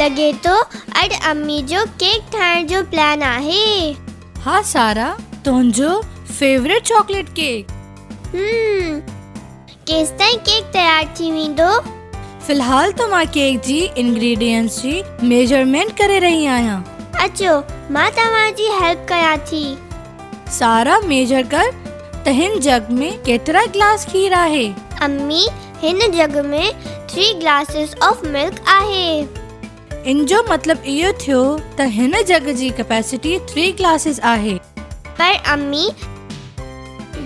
लॻे थो अॼु अम्मी जो केक ठाहिण जो प्लान आहे। हाँ सारा, तुंहिंजो फेवरेट चॉकलेट केक। केसि ताईं केक तयार थी वेंदो? फिलहाल तो मां केक जी इंग्रेडिएंट्स जी मेजरमेंट करे रही आहियां। अचो मां तव्हांजी हेल्प कयां थी। सारा, मेजर कर त हिन जग में केतिरा गिलास खीर आहे। अम्मी, हिन जग में 3 ग्लासेस ऑफ मिल्क आहे। इन जो मतलब इहो थियो त हिन जग जी कैपेसिटी 3 ग्लासेस आहे। पर अम्मी,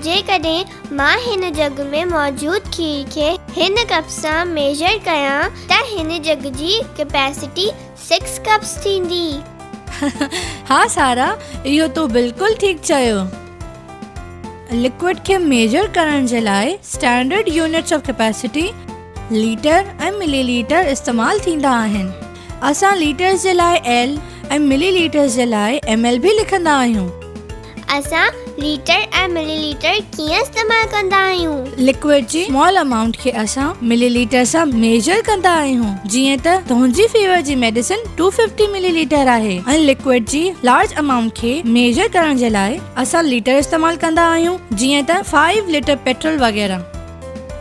जेकॾहिं मां हिन जग में मौजूद खीर खे हिन कप सां मेजर कयां त हिन जग जी कैपेसिटी 6 कप्स थींदी। हाँ सारा, इहो तो बिल्कुल ठीक चयो। लिक्विड खे मेजर करण जे लाइ standard units of capacity litre ऐं मिलीलीटर इस्तेमाल थींदा आहिनि। असां लीटर्स जे लाइ एल ऐं मिलीलीटर्स जे लाइ ml भी लिखंदा आहियूं। असां लीटर ऐं मिलीलीटर कीअं इस्तेमाल कंदा आहियूं? लिक्विड जी स्मॉल अमाउंट खे असां मिलीलीटर सां मेजर कंदा आहियूं। जीअं त तुंहिंजी फीवर जी मेडिसिन 250 मिलीलीटर आहे ऐं लिक्विड जी लार्ज अमाउंट खे मेजर करण जे लाइ असां लीटर इस्तेमाल कंदा आहियूं। जीअं त 5 लीटर पेट्रोल वग़ैरह।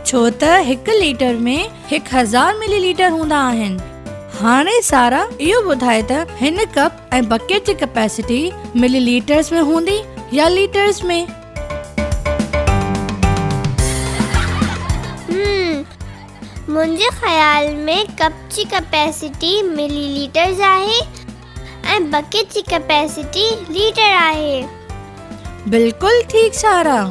छो त 1 लीटर में 1000 मिलीलीटर हूंदा आहिनि। हाणे सारा, इहो ॿुधाए त हिन कप ऐं बकेट जी कैपेसिटी मिलीलीटर्स में हूंदी या लीटर्स में? मुंहिंजे ख्याल में कप जी कैपेसिटी मिलीलीटर्स आहे ऐं बकेट जी कैपेसिटी लीटर आहे। बिल्कुल ठीक सारा।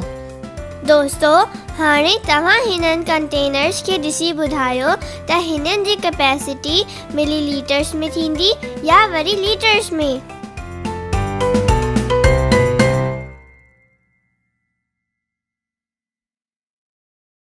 दोस्तो, हाणे तव्हां हिननि कंटेनर्स खे ॾिसी ॿुधायो त हिननि जी कैपेसिटी मिलीलीटर्स में थींदी या वरी लीटर्स में।